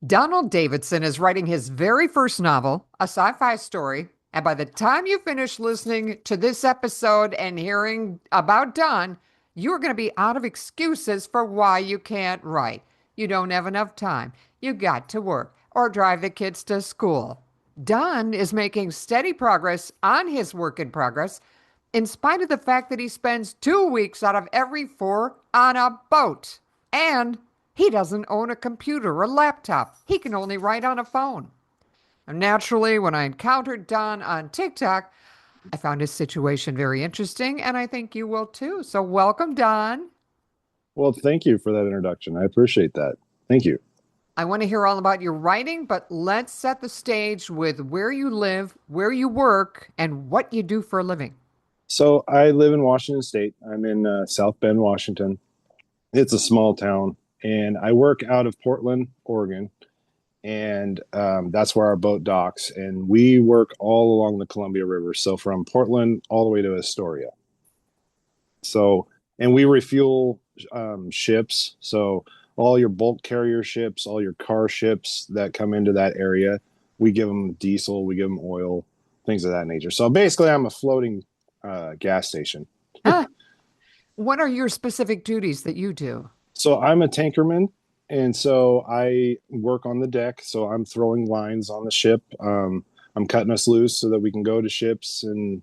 Donald Davidson is writing his very first novel, a sci fi story. And by the time you finish listening to this episode and hearing about Don, you're going to be out of excuses for why you can't write. You don't have enough time. You got to work or drive the kids to school. Don is making steady progress on his work in progress, in spite of the fact that he spends 2 weeks out of every four on a boat. And he doesn't own a computer or laptop. He can only write on a phone. And naturally, when I encountered Don on TikTok, I found his situation very interesting, and I think you will too. So, welcome, Don. Well, thank you for that introduction. I appreciate that. Thank you. I want to hear all about your writing, but let's set the stage with where you live, where you work, and what you do for a living. So, I live in Washington State. I'm in South Bend, Washington. It's a small town, and I work out of Portland, Oregon, and that's where our boat docks. And we work all along the Columbia River, so from Portland all the way to Astoria. So, and we refuel ships. So, all your bulk carrier ships, all your car ships that come into that area, we give them diesel, we give them oil, things of that nature. So, basically, I'm a floating gas station. Ah, what are your specific duties that you do? So, I'm a tankerman. And so I work on the deck. So I'm throwing lines on the ship. I'm cutting us loose so that we can go to ships and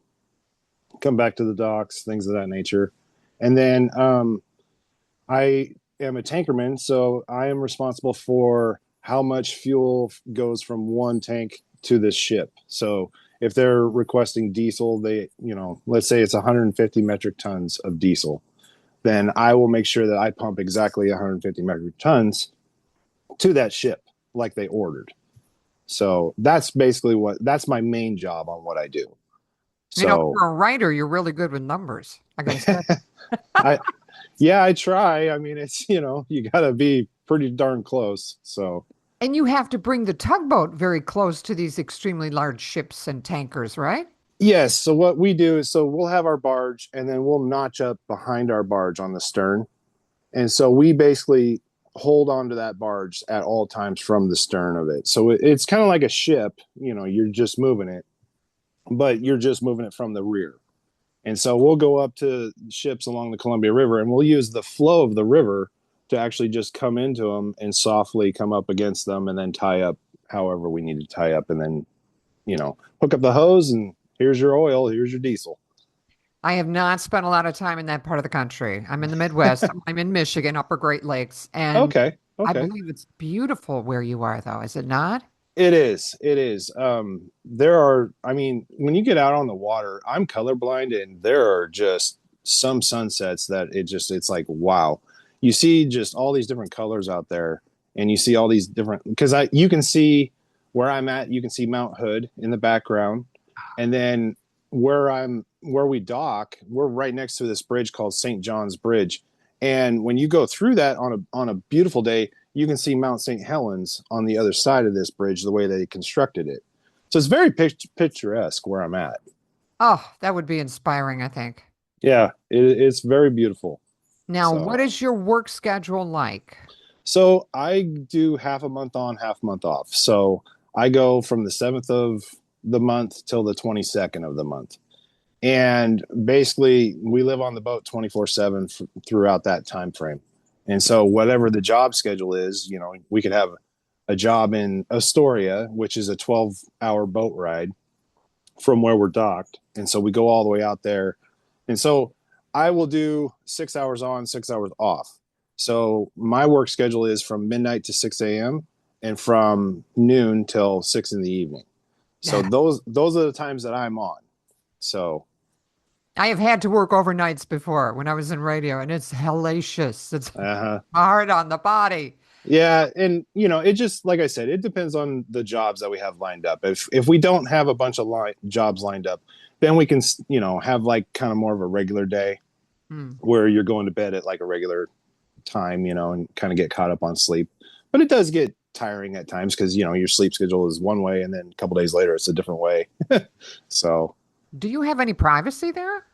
come back to the docks, things of that nature. And then I am a tankerman, so I am responsible for how much fuel goes from one tank to this ship. So if they're requesting diesel, let's say it's 150 metric tons of diesel, then I will make sure that I pump exactly 150 metric tons to that ship like they ordered. So that's my main job on what I do. So For a writer, you're really good with numbers. I got to say. I, yeah, I try. I mean, it's, you got to be pretty darn close. So, And you have to bring the tugboat very close to these extremely large ships and tankers, right? yes. So, what we do is we'll have our barge and then we'll notch up behind our barge on the stern. And so we basically hold on to that barge at all times from the stern of it. So it's kind of like a ship, you're just moving it, but you're just moving it from the rear. And so we'll go up to ships along the Columbia River and we'll use the flow of the river to actually just come into them and softly come up against them and then tie up however we need to tie up and then, hook up the hose and here's your oil, here's your diesel. I have not spent a lot of time in that part of the country. I'm in the Midwest. I'm in Michigan, Upper Great Lakes, and Okay. I Okay. believe it's beautiful where you are, though, is it not? It is. It is. I mean, when you get out on the water, I'm colorblind and there are just some sunsets that it's like, wow. You see just all these different colors out there and you see all these different, you can see where I'm at, you can see Mount Hood in the background. And then where we dock, we're right next to this bridge called St. John's Bridge. And when you go through that on a beautiful day, you can see Mount St. Helens on the other side of this bridge, the way they constructed it. So it's very picturesque where I'm at. Oh, that would be inspiring, I think. Yeah, it's very beautiful. Now, what So, is your work schedule like? so I do half a month on, half a month off. So I go from the 7th of the month till the 22nd of the month. And basically, we live on the boat 24/7 throughout that time frame. And so, whatever the job schedule is, we could have a job in Astoria, which is a 12-hour boat ride from where we're docked. And so, we go all the way out there. And so, I will do 6 hours on, 6 hours off. So, my work schedule is from midnight to 6 a.m. and from noon till 6 in the evening. So, those are the times that I'm on. So, I have had to work overnights before when I was in radio, and it's hellacious. It's uh-huh. hard on the body. Yeah, and it just like I said, it depends on the jobs that we have lined up. If we don't have a bunch of jobs lined up, then we can have like kind of more of a regular day Hmm. where you're going to bed at like a regular time, and kind of get caught up on sleep. But it does get tiring at times because your sleep schedule is one way, and then a couple days later it's a different way. So, Do you have any privacy there?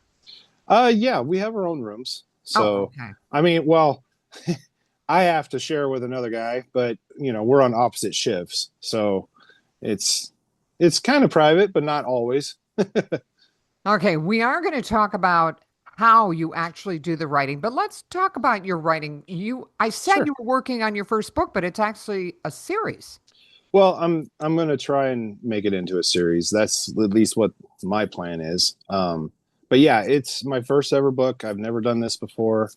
yeah, we have our own rooms. Oh, So, okay. I mean, well. I have to share with another guy, but we're on opposite shifts, so it's it's kind of private, but not always. Okay, we are going to talk about how you actually do the writing, but let's talk about your writing. I said Sure. you were working on your first book, but it's actually a series. Well, I'm going to try and make it into a series. That's at least what my plan is. But yeah, it's my first ever book. I've never done this before.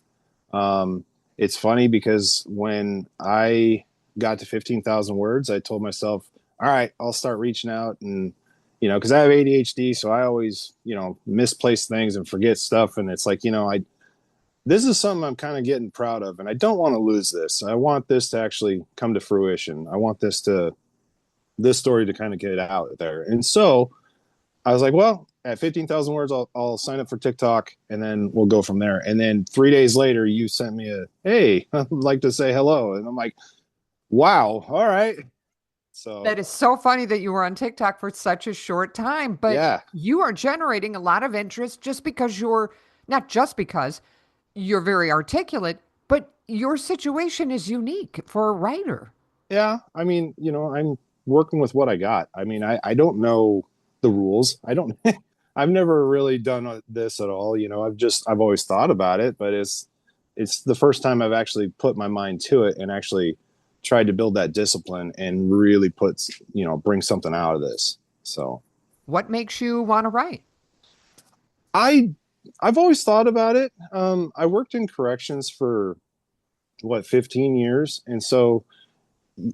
It's funny because when I got to 15,000 words, I told myself, all right, I'll start reaching out and, because I have ADHD, so I always, misplace things and forget stuff. And it's like, this is something I'm kind of getting proud of, and I don't want to lose this. I want this to actually come to fruition. I want this story to kind of get out there. And so I was like, well, at 15,000 words, I'll sign up for TikTok and then we'll go from there. And then 3 days later, you sent me hey, I'd like to say hello. And I'm like, wow, all right. So, That is so funny that you were on TikTok for such a short time, but yeah, you are generating a lot of interest just because not just because you're very articulate, but your situation is unique for a writer. yeah. I mean, I'm working with what I got. I mean, I don't know the rules. I don't, I've never really done this at all. I've always thought about it, but it's the first time I've actually put my mind to it and actually tried to build that discipline and really bring something out of this. So What makes you want to write? I, I've always thought about it. I worked in corrections for 15 years. And so,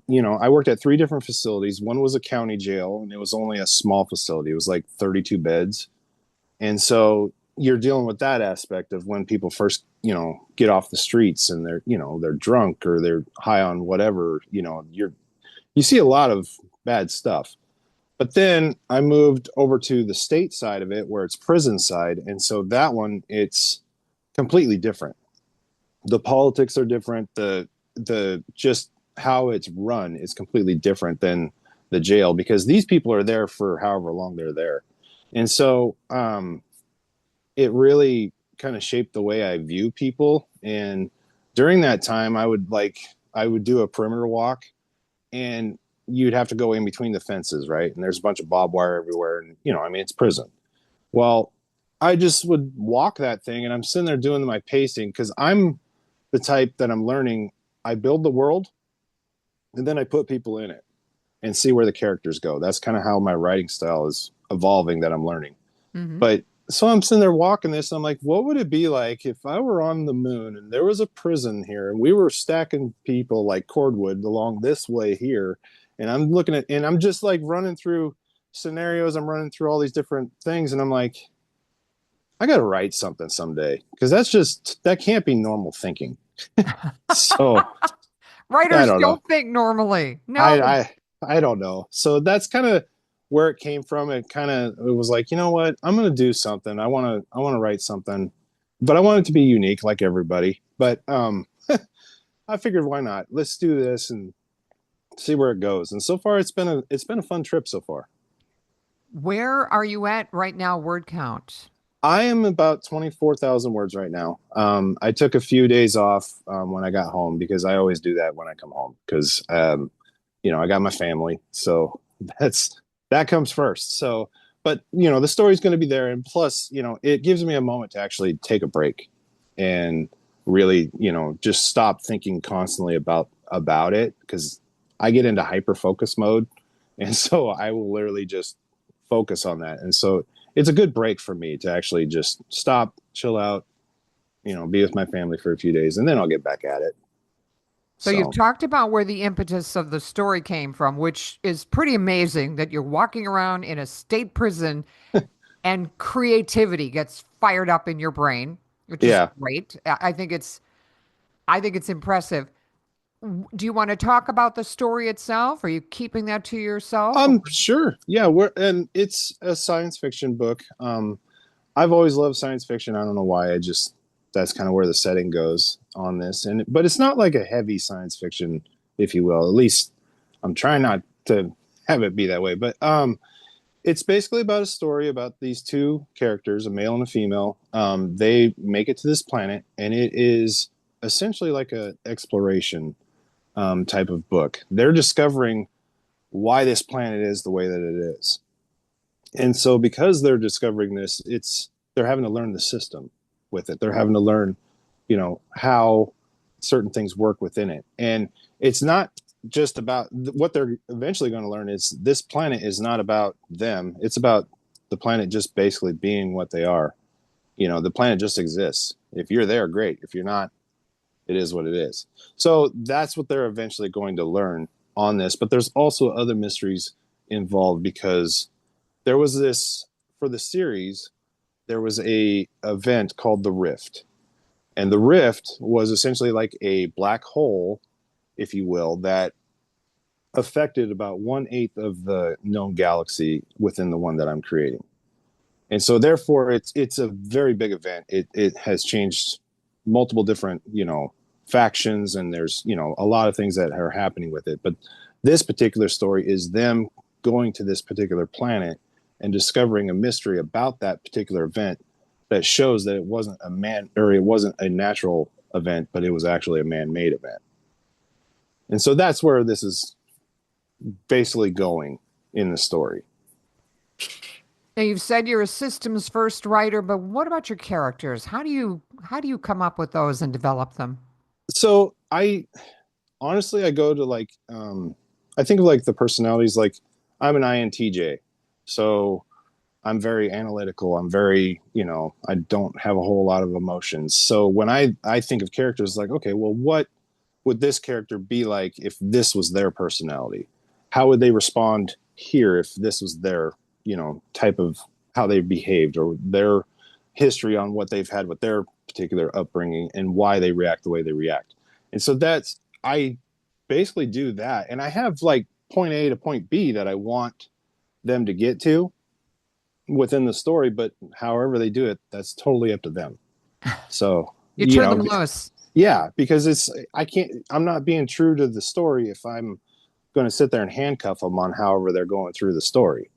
I worked at three different facilities. One was a county jail and it was only a small facility. It was like 32 beds. And so you're dealing with that aspect of when people first, get off the streets and they're drunk or they're high on whatever, you see a lot of bad stuff. But then I moved over to the state side of it where it's prison side. And so that one, it's completely different. The politics are different. The just how it's run is completely different than the jail because these people are there for however long they're there. And so it really kind of shaped the way I view people. And during that time, I would do a perimeter walk, and you'd have to go in between the fences, right? And there's a bunch of barbed wire everywhere, and I mean, it's prison. Well, I just would walk that thing, and I'm sitting there doing my pacing because I'm the type that I'm learning. I build the world, and then I put people in it and see where the characters go. That's kind of how my writing style is evolving that I'm learning. Hmm. But so I'm sitting there walking this, and I'm like, what would it be like if I were on the moon and there was a prison here and we were stacking people like cordwood along this way here? And I'm looking at, and I'm just like running through scenarios. I'm running through all these different things, and I'm like, I got to write something someday because that can't be normal thinking. So I Writers don't know. don't think normally. I, No. I, I don't know. So that's kind of where it came from. It was like, you know what? I'm going to do something. I want to write something, but I want it to be unique like everybody. But I figured why not? Let's do this and see where it goes. And so far it's been a fun trip so far. Where are you at right now, word count? I am about 24,000 words right now. I took a few days off when I got home because I always do that when I come home because I got my family, so that comes first. So, but the story's going to be there, and plus, it gives me a moment to actually take a break and really, just stop thinking constantly about it because I get into hyper focus mode, and so I will literally just focus on that, and so it's a good break for me to actually just stop, chill out, be with my family for a few days, and then I'll get back at it. So you've So talked about where the impetus of the story came from, which is pretty amazing that you're walking around in a state prison and creativity gets fired up in your brain, which is yeah. great. I think it's impressive. Do you want to talk about the story itself? Are you keeping that to yourself? Sure. Yeah, and it's a science fiction book. I've always loved science fiction. I don't know why. That's kind of where the setting goes on this. But it's not like a heavy science fiction, if you will. At least I'm trying not to have it be that way. But it's basically about a story about these two characters, a male and a female. They make it to this planet, and it is essentially like a exploration type of book. They're discovering why this planet is the way that it is. And so because they're discovering this, they're having to learn the system with it. They're having to learn, how certain things work within it. And it's not just about what they're eventually going to learn is this planet is not about them. It's about the planet just basically being what they are. The planet just exists. If you're there, great. If you're not, it is what it is. So that's what they're eventually going to learn on this. But there's also other mysteries involved because there was this for the series, there was a event called the Rift. And the Rift was essentially like a black hole, if you will, that affected about 1/8 of the known galaxy within the one that I'm creating. And so therefore it's a very big event. It has changed multiple different, factions, and there's, a lot of things that are happening with it. But this particular story is them going to this particular planet and discovering a mystery about that particular event that shows that it wasn't it wasn't a natural event, but it was actually a man-made event. And so that's where this is basically going in the story. Now you've said you're a systems first writer, but what about your characters? How do you come up with those and develop them? So I honestly, I go to like, I think of like the personalities, like I'm an INTJ. So I'm very analytical. I'm very, I don't have a whole lot of emotions. So when I think of characters, like, okay, well, what would this character be like if this was their personality? How would they respond here if this was their, type of how they behaved or their history on what they've had with their particular upbringing and why they react the way they react? And so I basically do that. And I have like point A to point B that I want them to get to within the story, but however they do it, that's totally up to them. So, You turn them loose. yeah, because I'm not being true to the story if I'm going to sit there and handcuff them on however they're going through the story.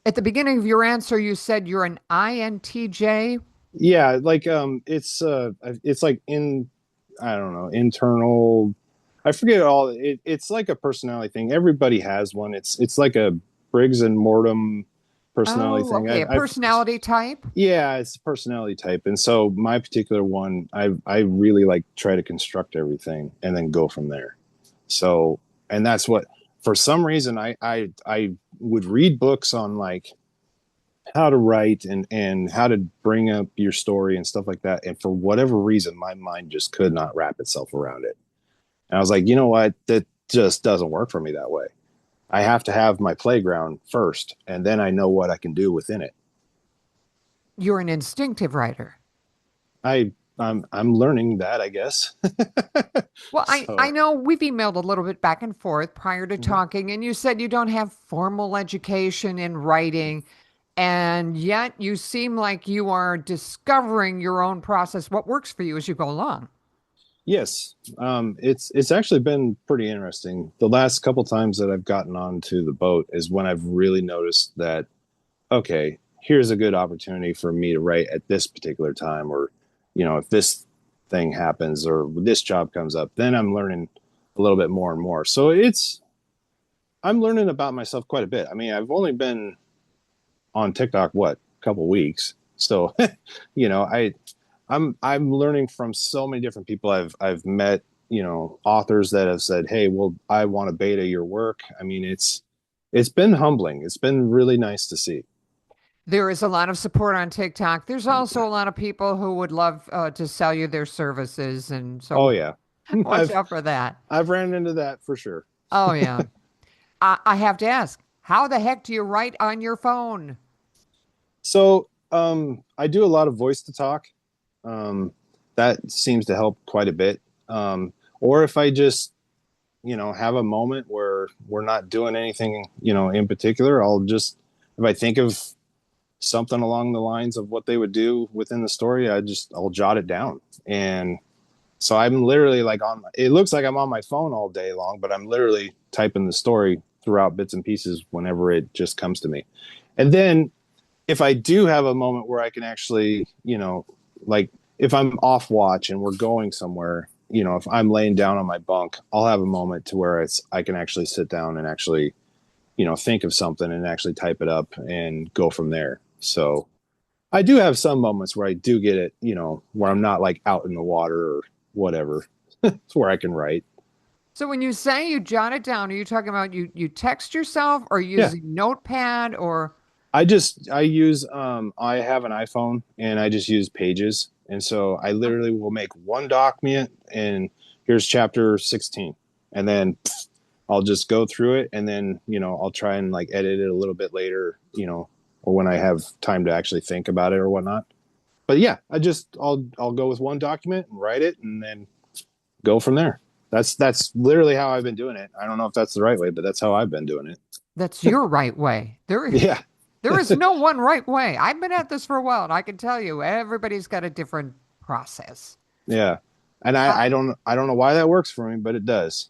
At the beginning of your answer, you said you're an INTJ. Yeah, like it's like I don't know, internal, I forget all it's like a personality thing. Everybody has one. It's like a Briggs and Mortem personality Oh, thing. okay. A personality type. Yeah, it's a personality type. And so my particular one, I really like try to construct everything and then go from there. So, and that's what, for some reason, I would read books on like how to write and how to bring up your story and stuff like that. And for whatever reason, my mind just could not wrap itself around it. And I was like, you know what? That just doesn't work for me that way. I have to have my playground first, and then I know what I can do within it. You're an instinctive writer. I'm learning that, I guess. Well, I So, know we've emailed a little bit back and forth prior to mhm. talking, and you said you don't have formal education in writing, and yet you seem like you are discovering your own process, what works for you as you go along. Yes, it's actually been pretty interesting. The last couple times that I've gotten onto the boat is when I've really noticed that, okay, here's a good opportunity for me to write at this particular time, or if this thing happens or this job comes up, then I'm learning a little bit more and more. So I'm learning about myself quite a bit. I mean, I've only been on TikTok what, a couple weeks, so I'm learning from so many different people. I've met, authors that have said, "Hey, well, I want to beta your work." I mean, it's been humbling. It's been really nice to see. There is a lot of support on TikTok. There's also a lot of people who would love to sell you their services, and Oh so yeah, watch I've out for that. I've ran into that for sure. Oh, yeah. I have to ask, how the heck do you write on your phone? So I do a lot of voice to talk. Um, that seems to help quite a bit. Or if I just have a moment where we're not doing anything in particular, I'll just, if I think of something along the lines of what they would do within the story, I'll jot it down. And so I'm literally like it looks like I'm on my phone all day long, but I'm literally typing the story throughout bits and pieces whenever it just comes to me. And then if I do have a moment where I can actually, like if I'm off watch and we're going somewhere, if I'm laying down on my bunk, I'll have a moment to where I can actually sit down and actually, think of something and actually type it up and go from there. So I do have some moments where I do get it, where I'm not like out in the water or whatever. It's where I can write. So when you say you jot it down, are you talking about you text yourself or Yeah. using notepad or I have an iPhone and I just use Pages. And so I literally will make one document and here's chapter 16. And then I'll just go through it and then, I'll try and like edit it a little bit later, or when I have time to actually think about it or whatnot. But yeah, I'll go with one document and write it and then go from there. That's literally how I've been doing it. I don't know if that's the right way, but that's how I've been doing it. that's your right way? Yeah. There is no one right way. I've been at this for a while, and I can tell you everybody's got a different process. Yeah. And Uh, I don't know why that works for me, but it does.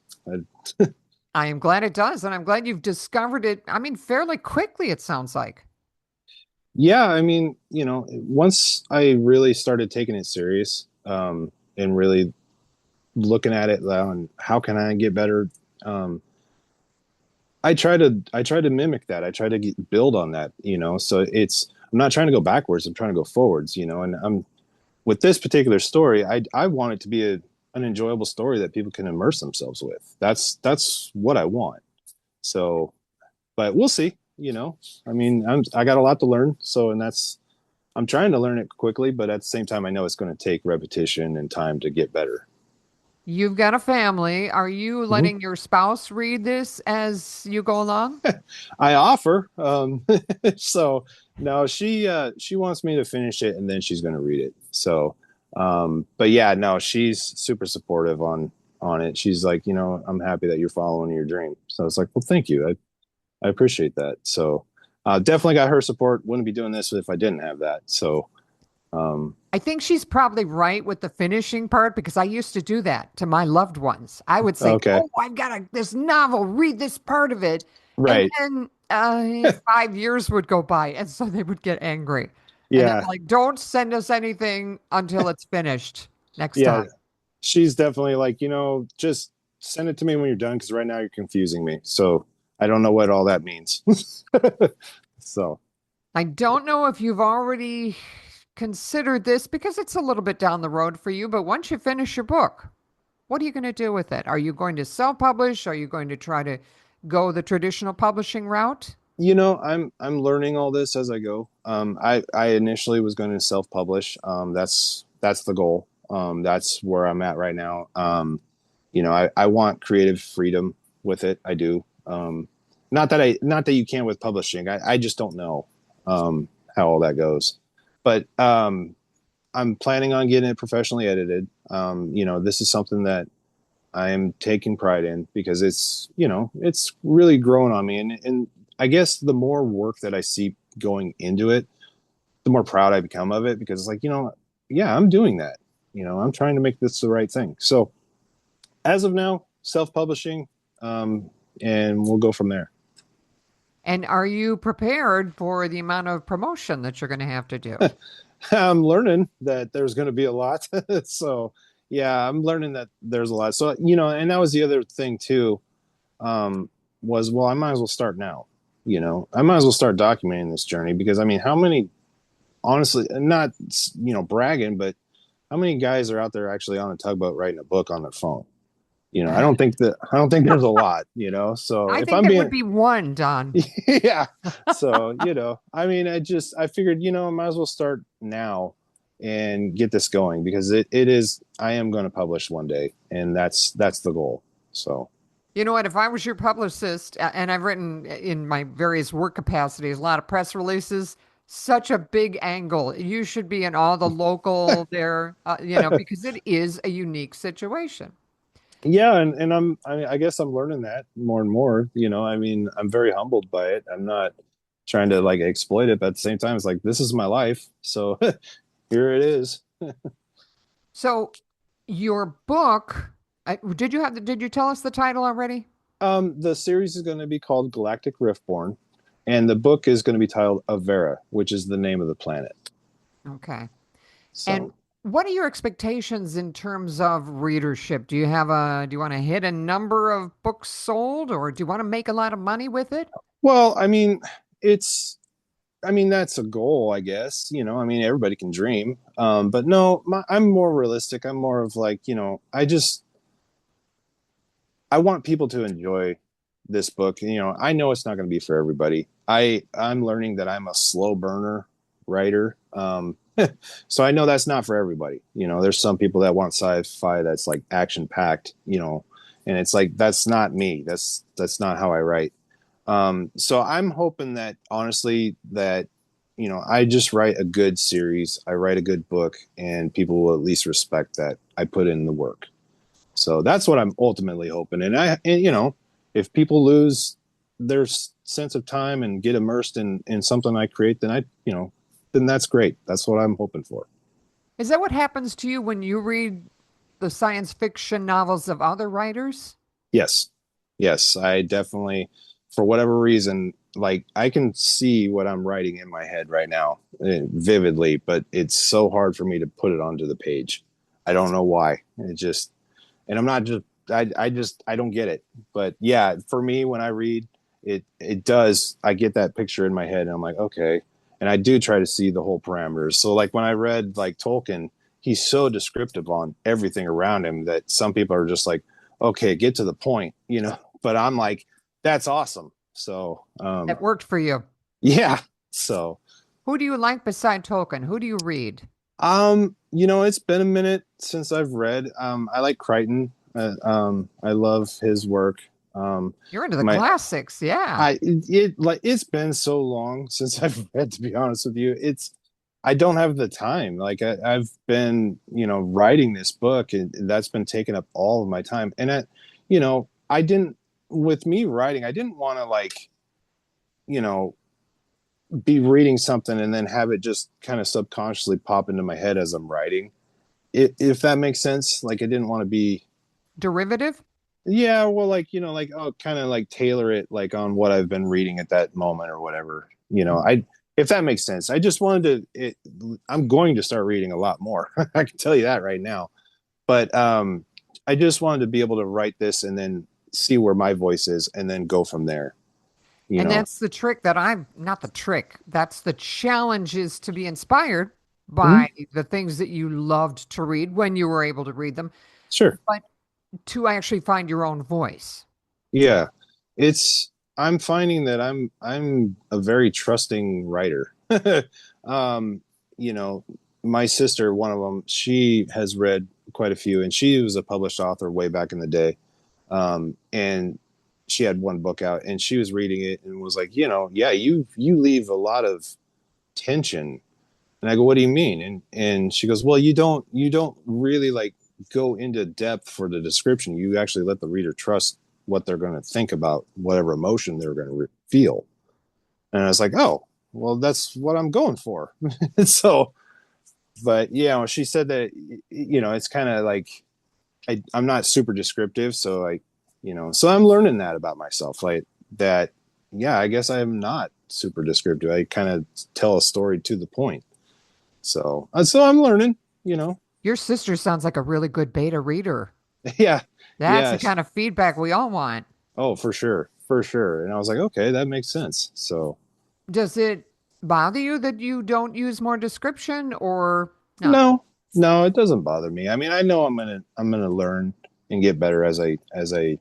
I am glad it does, and I'm glad you've discovered it. I mean, fairly quickly, it sounds like. Yeah, I mean, once I really started taking it serious, and really looking at it and how can I get better, um, I try to mimic that. I try to build on that, So I'm not trying to go backwards. I'm trying to go forwards, And I'm with this particular story. I want it to be an enjoyable story that people can immerse themselves with. That's what I want. So, but we'll see. I mean, I got a lot to learn. So, and I'm trying to learn it quickly, but at the same time, I know it's going to take repetition and time to get better. You've got a family. Are you Mhm. letting your spouse read this as you go along? I offer. So no, she wants me to finish it and then she's going to read it. So, but yeah, no, she's super supportive on it. She's like, I'm happy that you're following your dream. So it's like, well, thank you. I appreciate that. So, definitely got her support. Wouldn't be doing this if I didn't have that. So, um, I think she's probably right with the finishing part because I used to do that to my loved ones. I would say, okay, "Oh, I've got this novel. Read this part of it," and right, then 5 years would go by, and so they would get angry, and I'm yeah, like, "Don't send us anything until it's finished next yeah. time." She's definitely like, just send it to me when you're done because right now you're confusing me. So I don't know what all that means. So, I don't know if you've already considered this because it's a little bit down the road for you, but once you finish your book, what are you going to do with it? Are you going to self-publish? Are you going to try to go the traditional publishing route? I'm learning all this as I go. I initially was going to self-publish. That's the goal. That's where I'm at right now. I want creative freedom with it. I do. Not that you can with publishing. I just don't know how all that goes. But I'm planning on getting it professionally edited. This is something that I am taking pride in because it's really grown on me. And I guess the more work that I see going into it, the more proud I become of it because it's like, yeah, I'm doing that. I'm trying to make this the right thing. So as of now, self-publishing, and we'll go from there. And are you prepared for the amount of promotion that you're going to have to do? I'm learning that there's going to be a lot. So yeah, I'm learning that there's a lot. So, and that was the other thing too, was, well, I might as well start now. I might as well start documenting this journey because I mean, how many, honestly, not, bragging, but how many guys are out there actually on a tugboat writing a book on their phone? I don't think there's a lot, so I if think I'm there would being, be one, Don. yeah. So, I mean, I figured, I might as well start now and get this going because I am going to publish one day and that's the goal. So, You know what? If I was your publicist, and I've written in my various work capacities a lot of press releases, such a big angle. You should be in all the local there, because it is a unique situation. yeah. And I guess I'm learning that more and more, I mean, I'm very humbled by it. I'm not trying to like exploit it, but at the same time, it's like, this is my life. So here it is. So, your book, did you tell us the title already? The series is going to be called Galactic Riftborn, and the book is going to be titled Avera, which is the name of the planet. Okay. And So. What are your expectations in terms of readership? Do you want to hit a number of books sold, or do you want to make a lot of money with it? Well, it's that's a goal, I guess. Everybody can dream. But no, I'm more realistic. I'm more of like, I want people to enjoy this book. I know it's not going to be for everybody. I'm learning that I'm a slow burner writer. So I know that's not for everybody. There's some people that want sci-fi that's like action packed, and it's like that's not me. That's not how I write. So I'm hoping that honestly that I just write a good series, I write a good book, and people will at least respect that I put in the work. So that's what I'm ultimately hoping. And if people lose their sense of time and get immersed in something I create, then that's great. That's what I'm hoping for. Is that what happens to you when you read the science fiction novels of other writers? Yes. Yes. I definitely, for whatever reason, like I can see what I'm writing in my head right now vividly, but it's so hard for me to put it onto the page. I don't know why. And I'm not just, I don't get it. But yeah, for me, when I read it does, I get that picture in my head and I'm like, okay. And I do try to see the whole parameters. So like when I read like Tolkien, he's so descriptive on everything around him that some people are just like, okay, get to the point. But I'm like, that's awesome. So, That worked for you. yeah. So, Who do you like beside Tolkien? Who do you read? it's been a minute since I've read. I like Crichton. I love his work. You're into the My classics, yeah. I it like it's been so long since I've read, to be honest with you. I don't have the time. Like I've been, writing this book and that's been taking up all of my time. And I didn't with me writing, I didn't want to like, you know, be reading something and then have it just kind of subconsciously pop into my head as I'm writing. If that makes sense. Like I didn't want to be. Derivative? Yeah, well, like, like, oh, kind of like tailor it like on what I've been reading at that moment or whatever. If that makes sense. I just wanted I'm going to start reading a lot more. I can tell you that right now. But I just wanted to be able to write this and then see where my voice is and then go from there, you And know. that's the trick that I'm not the trick. That's the challenge is to be inspired Mhm. by the things that you loved to read when you were able to read them, Sure. but to actually find your own voice. Yeah. I'm finding that I'm a very trusting writer. um, you know, my sister, one of them, she has read quite a few and she was a published author way back in the day. And she had one book out and she was reading it and was like, yeah, you leave a lot of tension. And I go, what do you mean? And she goes, well, you don't really like go into depth for the description. You actually let the reader trust what they're going to think about whatever emotion they're going to feel. And I was like, oh, well, that's what I'm going for. So, but she said that it's kind of like I'm not super descriptive, so so I'm learning that about myself, like that. Yeah, I guess I am not super descriptive. I kind of tell a story to the point. So I'm learning, you know. Your sister sounds like a really good beta reader. Yeah, That's yeah. the kind of feedback we all want. Oh, for sure, for sure. And I was like, okay, that makes sense. So Does it bother you that you don't use more description or no? no, no, it doesn't bother me. I mean, I know I'm gonna learn and get better as I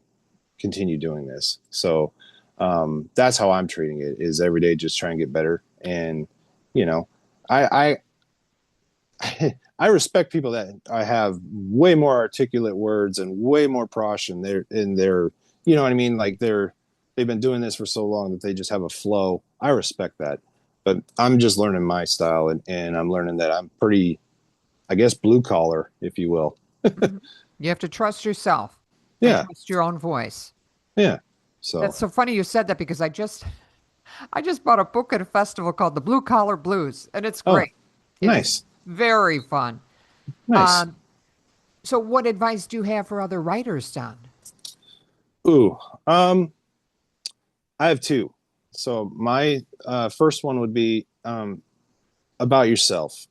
continue doing this. So that's how I'm treating it. Is every day just try and get better. And you know, I I respect people that I have way more articulate words and way more prosh in their you know what I mean? Like they've been doing this for so long that they just have a flow. I respect that. But I'm just learning my style and I'm learning that I'm pretty, I guess, blue collar, if you will. Mhm. You have to trust yourself and Yeah. trust your own voice. Yeah. That's So so funny you said that because I just bought a book at a festival called The Blue Collar Blues, and it's oh, great. It's nice. very fun. Nice. Um, so what advice do you have for other writers, Don? Ooh. I have two. So my first one would be about yourself.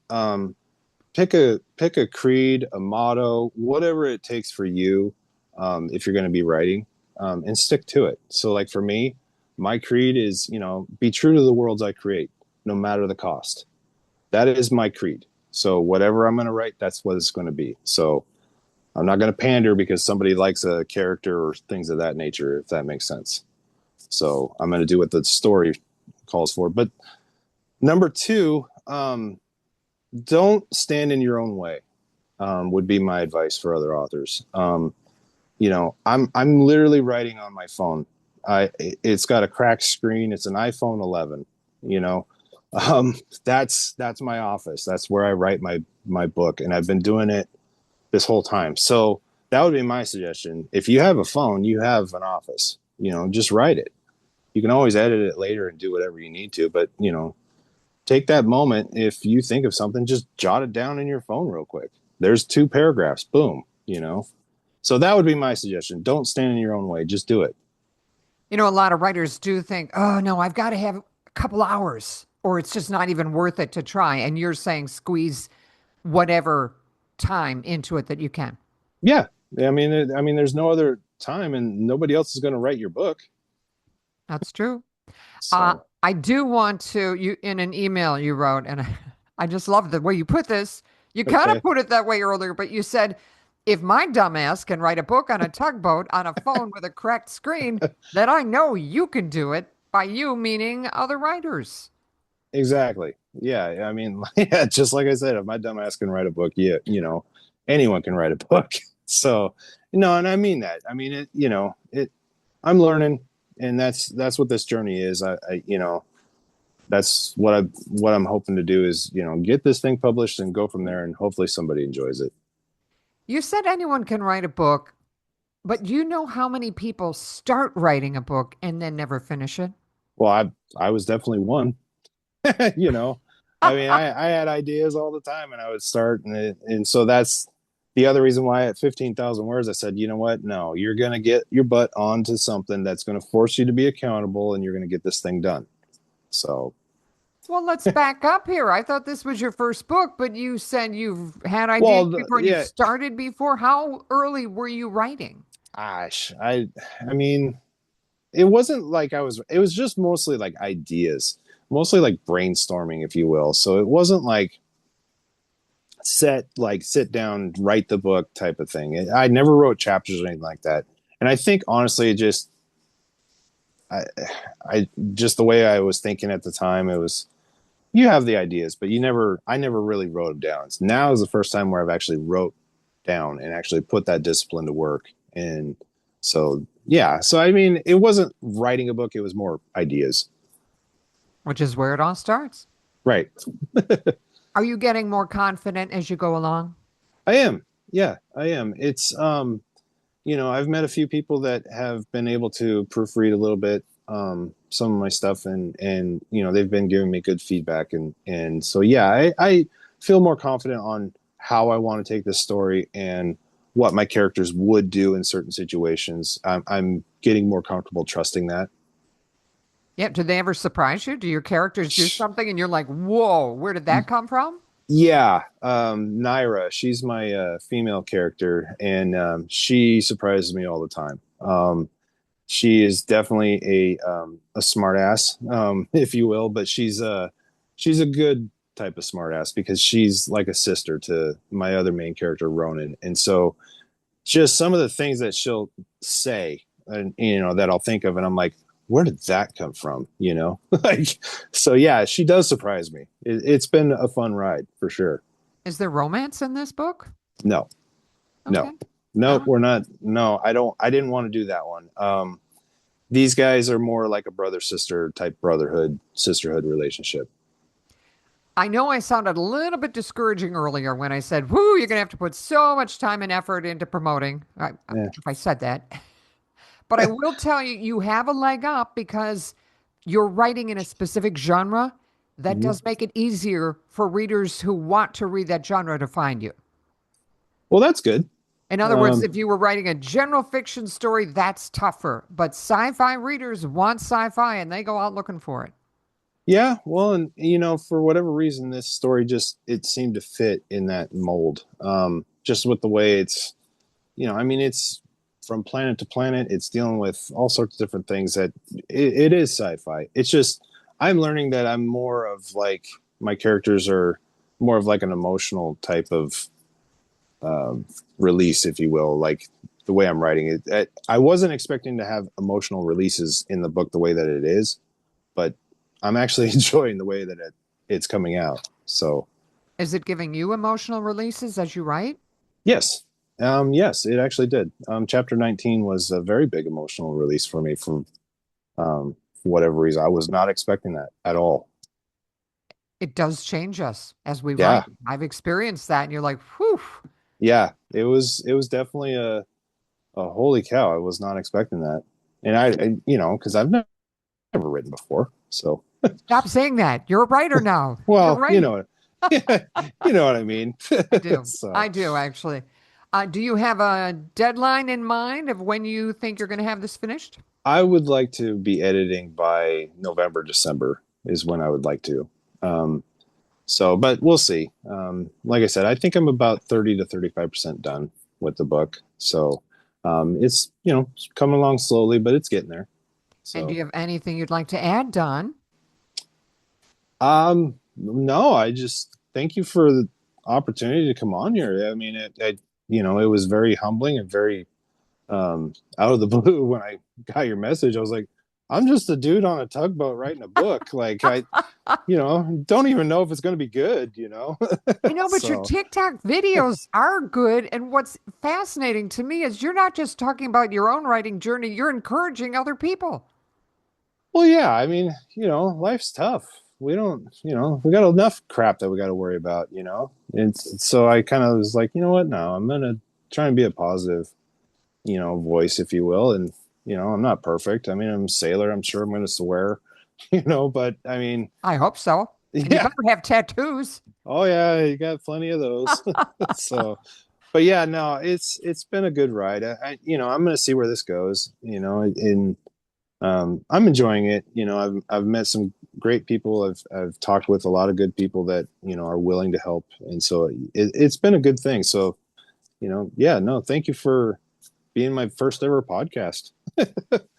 pick a creed, a motto, whatever it takes for you, if you're going to be writing, and stick to it. So like for me, my creed is, be true to the worlds I create, no matter the cost. That is my creed. So whatever I'm going to write, that's what it's going to be. So I'm not going to pander because somebody likes a character or things of that nature, if that makes sense. So I'm going to do what the story calls for. But number two, don't stand in your own way. Would be my advice for other authors. I'm literally writing on my phone. It's got a cracked screen. It's an iPhone 11. You know, that's my office. That's where I write my book, and I've been doing it this whole time. So that would be my suggestion. If you have a phone, you have an office. Just write it. You can always edit it later and do whatever you need to, but take that moment. If you think of something, just jot it down in your phone real quick. There's 2 paragraphs. Boom. So that would be my suggestion. Don't stand in your own way. Just do it. A lot of writers do think, oh, no, I've got to have a couple hours or it's just not even worth it to try. And you're saying squeeze whatever time into it that you can. Yeah. I mean, there's no other time, and nobody else is going to write your book. That's true. So I do want to, you in an email you wrote, and I just love the way you put this. You kind of okay. put it that way earlier, but you said, if my dumbass can write a book on a tugboat on a phone with a cracked screen, then I know you can do it. By you, meaning other writers. Exactly. Yeah. I mean, yeah, just like I said, if my dumb ass can write a book, yeah, anyone can write a book. So, and I mean that. I mean it. I'm learning, and that's what this journey is. That's what I'm hoping to do is get this thing published and go from there, and hopefully somebody enjoys it. You said anyone can write a book, but do you know how many people start writing a book and then never finish it? Well, I was definitely one. you know, I mean, I had ideas all the time, and I would start, and so that's the other reason why at 15,000 words I said, you know what? No, you're gonna get your butt onto something that's gonna force you to be accountable, and you're gonna get this thing done. So, Well, let's back up here. I thought this was your first book, but you said you've had ideas well, before and you've yeah, started before. How early were you writing? gosh, I mean, it wasn't like it was just mostly like ideas, mostly like brainstorming, if you will. So it wasn't like sit down, write the book type of thing. I never wrote chapters or anything like that. And I think honestly, it just, I, I just the way I was thinking at the time, it was, you have the ideas, but I never really wrote them down. So now is the first time where I've actually wrote down and actually put that discipline to work. And so, yeah. So, I mean, it wasn't writing a book. It was more ideas. Which is where it all starts. Right. Are you getting more confident as you go along? I am. Yeah, I am. It's, I've met a few people that have been able to proofread a little bit, some of my stuff, and they've been giving me good feedback, and so yeah, I feel more confident on how I want to take this story and what my characters would do in certain situations. I'm getting more comfortable trusting that. Yeah. Do they ever surprise you? Do your characters do something and you're like, whoa, where did that come from? Yeah, Naira, she's my female character, and she surprises me all the time. She is definitely a smart ass, if you will, but she's a good type of smart ass because she's like a sister to my other main character, Ronan. And so just some of the things that she'll say, and that I'll think of, and I'm like, where did that come from? Like, so yeah, she does surprise me. It's been a fun ride for sure. Is there romance in this book? No, no, Okay. no, Uh, we're not. No, I didn't want to do that one. These guys are more like a brother sister type brotherhood sisterhood relationship. I know I sounded a little bit discouraging earlier when I said, whoo, you're going to have to put so much time and effort into promoting. Yeah. If I said that. But I will tell you, you have a leg up because you're writing in a specific genre that Mhm. does make it easier for readers who want to read that genre to find you. Well, that's good. In other words, Um, if you were writing a general fiction story, that's tougher. But sci fi readers want sci fi and they go out looking for it. Yeah, well, and for whatever reason, this story just it seemed to fit in that mold. Just with the way it's, I mean, it's from planet to planet. It's dealing with all sorts of different things that it is sci-fi. It's just I'm learning that I'm more of like my characters are more of like an emotional type of um, release, if you will, like the way I'm writing it. I wasn't expecting to have emotional releases in the book the way that it is, but I'm actually enjoying the way that it's coming out. So Is it giving you emotional releases as you write? yes, yes, it actually did. Chapter 19 was a very big emotional release for me for whatever reason. I was not expecting that at all. It does change us as we write. Yeah, I've experienced that, and you're like, whew. yeah, it was definitely a holy cow. I was not expecting that, and because I've never written before, so Stop saying that. You're a writer now. You're well, right. you know what I mean. I do. So I do actually. Do you have a deadline in mind of when you think you're going to have this finished? I would like to be editing by November, December is when I would like to. Um, but we'll see. Like I said, I think I'm about 30 to 35% done with the book. So, it's, it's coming along slowly, but it's getting there. And do So, you have anything you'd like to add, Don? no, I just thank you for the opportunity to come on here. I mean, it was very humbling and very out of the blue when I got your message. I was like, I'm just a dude on a tugboat writing a book. Like don't even know if it's going to be good. I know, but your So, TikTok videos are good. And what's fascinating to me is you're not just talking about your own writing journey, you're encouraging other people. well, yeah, I mean, life's tough. We don't, we got enough crap that we got to worry about. And so I kind of was like, you know what? No, I'm going to try and be a positive, voice, if you will. And, I'm not perfect. I mean, I'm a sailor. I'm sure I'm going to swear, but I mean, I hope so. And you yeah. better have tattoos. Oh yeah, you got plenty of those. So, but yeah, no, it's been a good ride. I'm going to see where this goes, and I'm enjoying it. I've met some great people. I've talked with a lot of good people that, are willing to help. And so it's been a good thing. So, yeah, no, thank you for being my first ever podcast.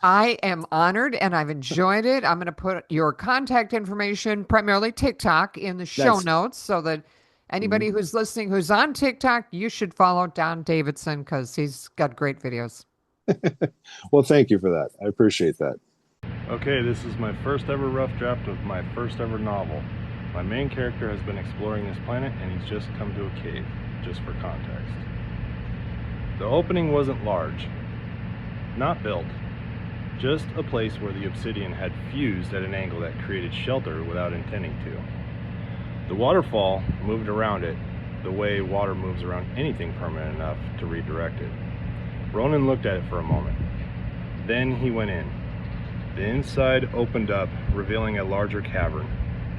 I am honored and I've enjoyed it. I'm going to put your contact information, primarily TikTok, in the show That's notes so that mhm. anybody who's listening who's on TikTok, you should follow Don Davidson because he's got great videos. Well, thank you for that. I appreciate that. Okay, this is my first ever rough draft of my first ever novel. My main character has been exploring this planet and he's just come to a cave, just for context. The opening wasn't large, not built, just a place where the obsidian had fused at an angle that created shelter without intending to. The waterfall moved around it the way water moves around anything permanent enough to redirect it. Ronan looked at it for a moment. Then he went in. The inside opened up, revealing a larger cavern.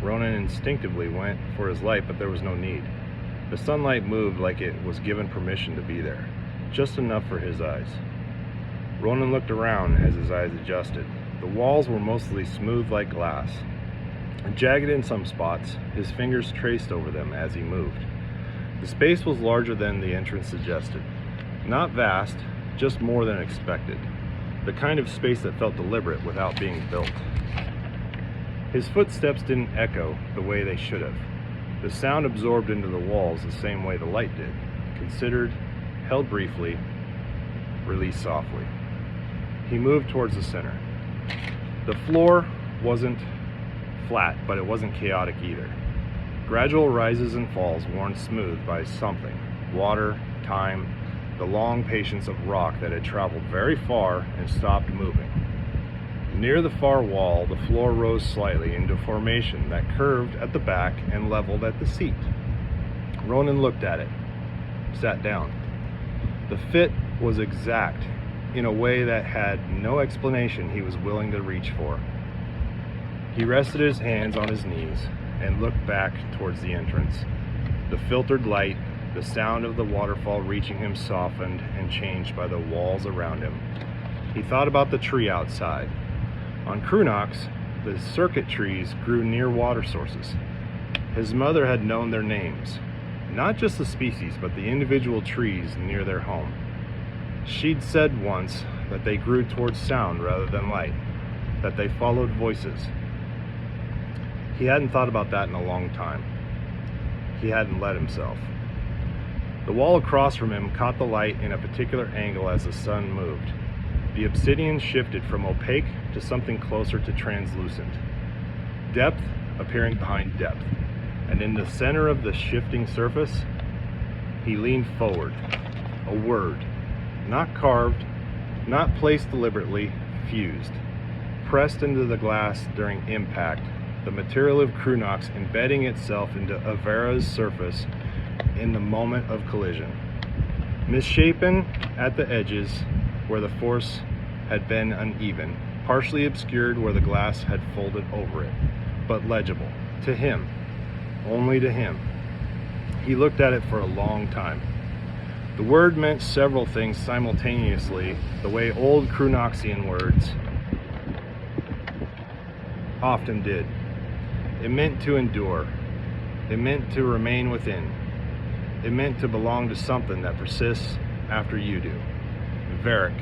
Ronan instinctively went for his light, but there was no need. The sunlight moved like it was given permission to be there, just enough for his eyes. Ronan looked around as his eyes adjusted. The walls were mostly smooth like glass, jagged in some spots. His fingers traced over them as he moved. The space was larger than the entrance suggested. Not vast, just more than expected. The kind of space that felt deliberate without being built. His footsteps didn't echo the way they should have. The sound absorbed into the walls the same way the light did. Considered, held briefly, released softly. He moved towards the center. The floor wasn't flat, but it wasn't chaotic either. Gradual rises and falls worn smooth by something. Water, time, the long patience of rock that had traveled very far and stopped moving. Near the far wall, the floor rose slightly into a formation that curved at the back and leveled at the seat. Ronan looked at it, sat down. The fit was exact, in a way that had no explanation he was willing to reach for. He rested his hands on his knees and looked back towards the entrance. The filtered light, the sound of the waterfall reaching him softened and changed by the walls around him. He thought about the tree outside. On Krunox, the circuit trees grew near water sources. His mother had known their names, not just the species, but the individual trees near their home. She'd said once that they grew towards sound rather than light, that they followed voices. He hadn't thought about that in a long time. He hadn't let himself. The wall across from him caught the light in a particular angle as the sun moved. The obsidian shifted from opaque to something closer to translucent. Depth appearing behind depth. And in the center of the shifting surface, he leaned forward. A word, not carved, not placed deliberately, fused. Pressed into the glass during impact, the material of Krunox embedding itself into Avera's surface in the moment of collision. Misshapen at the edges where the force had been uneven, partially obscured where the glass had folded over it, but legible. To him, only to him. He looked at it for a long time. The word meant several things simultaneously, the way old Krunoxian words often did. It meant to endure. It meant to remain within. It meant to belong to something that persists after you do. Varric,